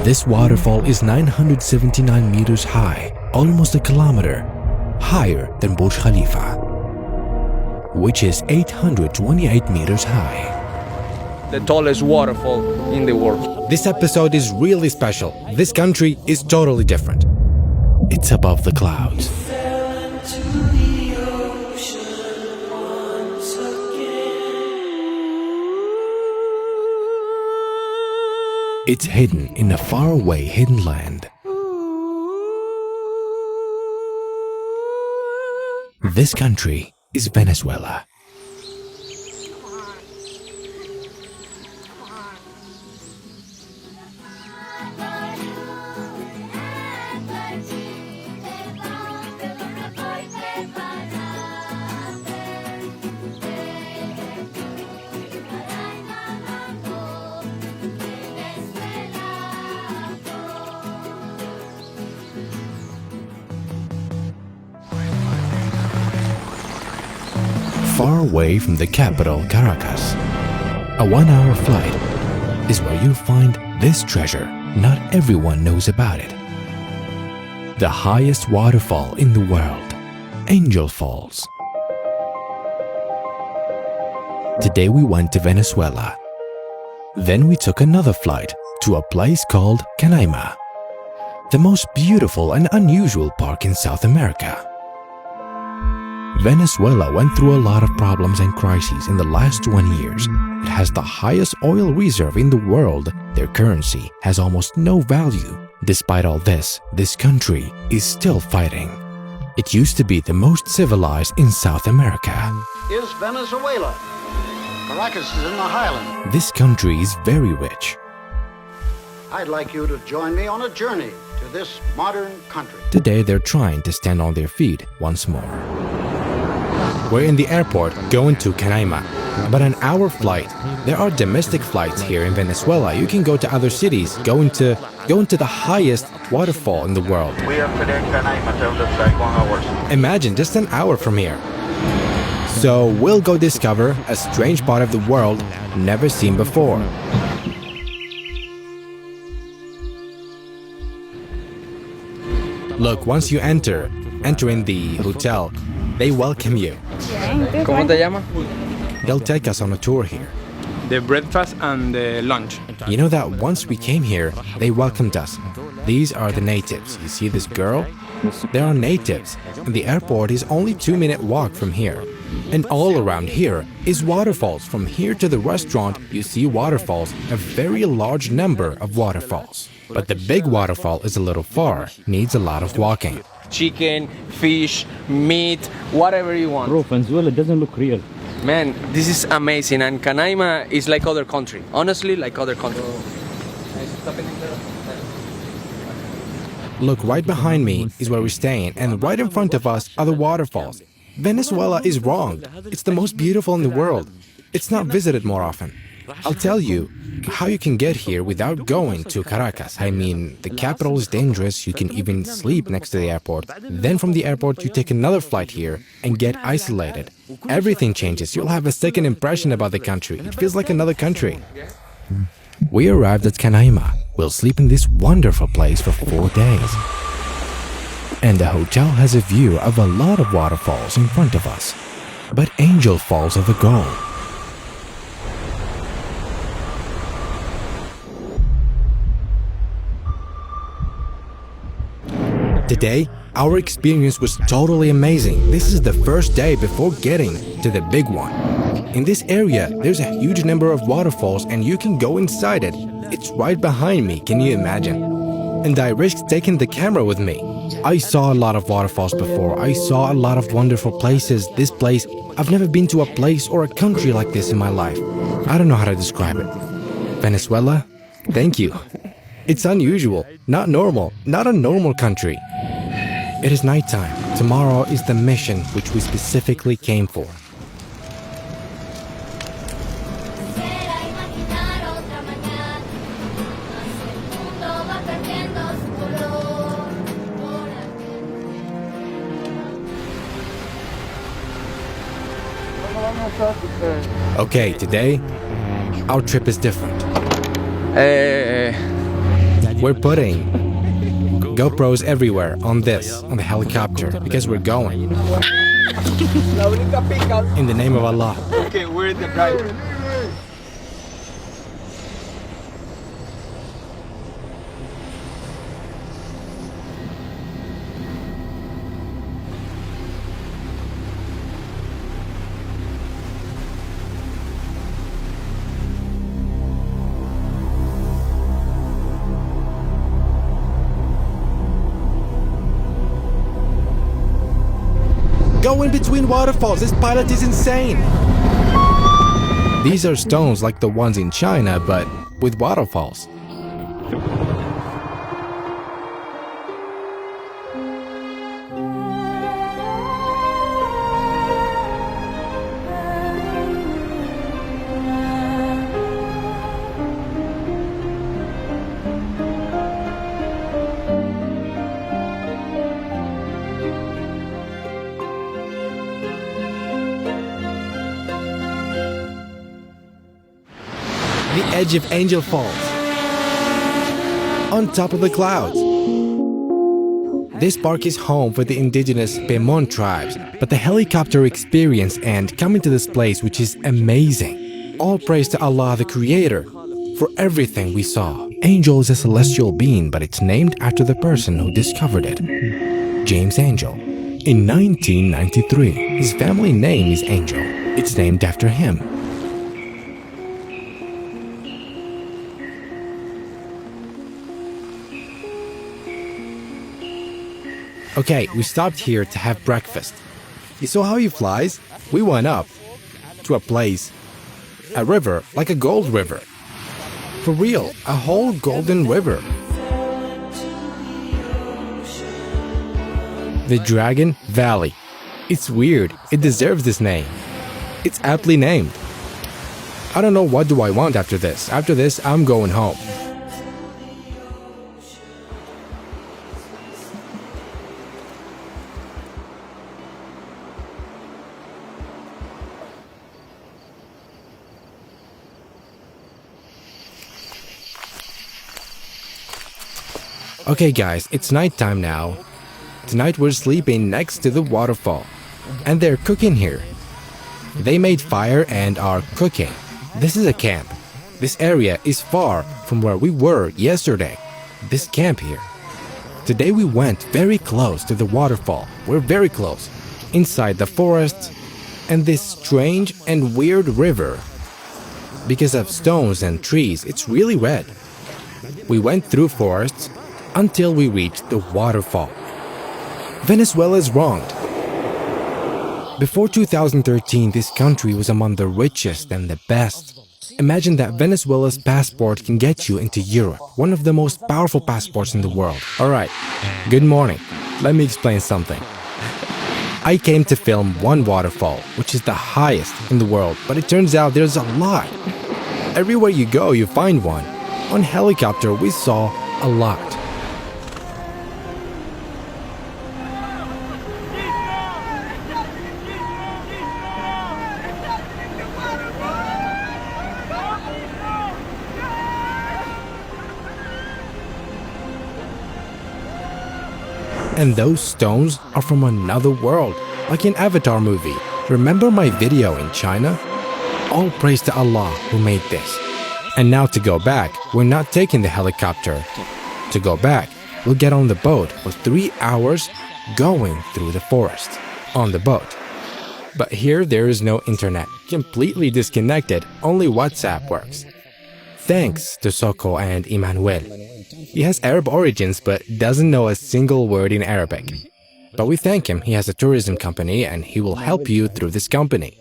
This waterfall is 979 meters high, almost a kilometer, higher than Burj Khalifa, which is 828 meters high. The tallest waterfall in the world. This episode is really special. This country is totally different. It's above the clouds. It's hidden in a faraway hidden land. This country is Venezuela. Far away from the capital, Caracas, a 1-hour flight is where you'll find this treasure. Not everyone knows about it. The highest waterfall in the world, Angel Falls. Today we went to Venezuela. Then we took another flight to a place called Canaima, the most beautiful and unusual park in South America. Venezuela went through a lot of problems and crises in the last 20 years. It has the highest oil reserve in the world. Their currency has almost no value. Despite all this country is still fighting. It used to be the most civilized in South America. Is Venezuela. Caracas is in the highland. This country is very rich. I'd like you to join me on a journey to this modern country. Today they're trying to stand on their feet once more. We're in the airport going to Canaima. About an hour flight. There are domestic flights here in Venezuela. You can go to other cities, going to the highest waterfall in the world. We are today in Canaima, so it looks like 1 hour. Imagine just an hour from here. So we'll go discover a strange part of the world never seen before. Look, once you enter in the hotel, they welcome you. ¿Cómo te llamas? They'll take us on a tour here. The breakfast and the lunch. You know that once we came here, they welcomed us. These are the natives. You see this girl? They are natives, and the airport is only 2-minute walk from here. And all around here is waterfalls. From here to the restaurant, you see waterfalls, a very large number of waterfalls. But the big waterfall is a little far, needs a lot of walking. Chicken, fish, meat, whatever you want. Bro, Venezuela doesn't look real. Man, this is amazing, and Canaima is like other country. Honestly, like other country. Look, right behind me is where we're staying, and right in front of us are the waterfalls. Venezuela is wrong. It's the most beautiful in the world. It's not visited more often. I'll tell you how you can get here without going to Caracas. I mean, the capital is dangerous. You can even sleep next to the airport. Then from the airport, you take another flight here and get isolated. Everything changes. You'll have a second impression about the country. It feels like another country. We arrived at Canaima. We'll sleep in this wonderful place for 4 days. And the hotel has a view of a lot of waterfalls in front of us. But Angel Falls are the goal. Today, our experience was totally amazing. This is the first day before getting to the big one. In this area, there's a huge number of waterfalls and you can go inside it. It's right behind me, can you imagine? And I risked taking the camera with me. I saw a lot of waterfalls before. I saw a lot of wonderful places. This place, I've never been to a place or a country like this in my life. I don't know how to describe it. Venezuela, thank you. It's unusual, not normal, not a normal country. It is nighttime. Tomorrow is the mission which we specifically came for. Okay, today, our trip is different. We're putting GoPros everywhere on the helicopter, because we're going. In the name of Allah. Okay, we're in the driver. Go in between waterfalls, this pilot is insane! These are stones like the ones in China, but with waterfalls. The edge of Angel Falls, on top of the clouds. This park is home for the indigenous Pemon tribes, but the helicopter experience and coming to this place, which is amazing. All praise to Allah the Creator for everything we saw. Angel is a celestial being, but it's named after the person who discovered it, James Angel. In 1993, his family name is Angel. It's named after him. Okay, we stopped here to have breakfast. You saw how he flies? We went up to a place, a river, like a gold river. For real, a whole golden river. The Dragon Valley. It's weird, it deserves this name. It's aptly named. I don't know what do I want after this. After this, I'm going home. Okay guys, it's nighttime now. Tonight we're sleeping next to the waterfall. And they're cooking here. They made fire and are cooking. This is a camp. This area is far from where we were yesterday. This camp here. Today we went very close to the waterfall. We're very close. Inside the forest and this strange and weird river. Because of stones and trees, it's really red. We went through forests until we reached the waterfall. Venezuela is wronged. Before 2013, this country was among the richest and the best. Imagine that Venezuela's passport can get you into Europe, one of the most powerful passports in the world. Alright, good morning. Let me explain something. I came to film one waterfall, which is the highest in the world, but it turns out there's a lot. Everywhere you go, you find one. On helicopter, we saw a lot. And those stones are from another world, like in Avatar movie. Remember my video in China? All praise to Allah who made this. And now to go back, we're not taking the helicopter. To go back, we'll get on the boat for 3 hours going through the forest on the boat. But here there is no internet, completely disconnected, only WhatsApp works. Thanks to Soko and Emmanuel. He has Arab origins but doesn't know a single word in Arabic. But we thank him, he has a tourism company and he will help you through this company.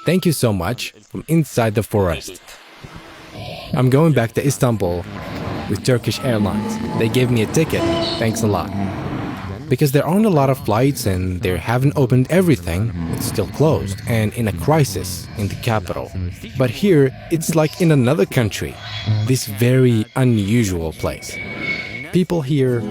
Thank you so much from inside the forest. I'm going back to Istanbul with Turkish Airlines. They gave me a ticket, thanks a lot. Because there aren't a lot of flights and they haven't opened everything, it's still closed and in a crisis in the capital. But here, it's like in another country, this very unusual place. People here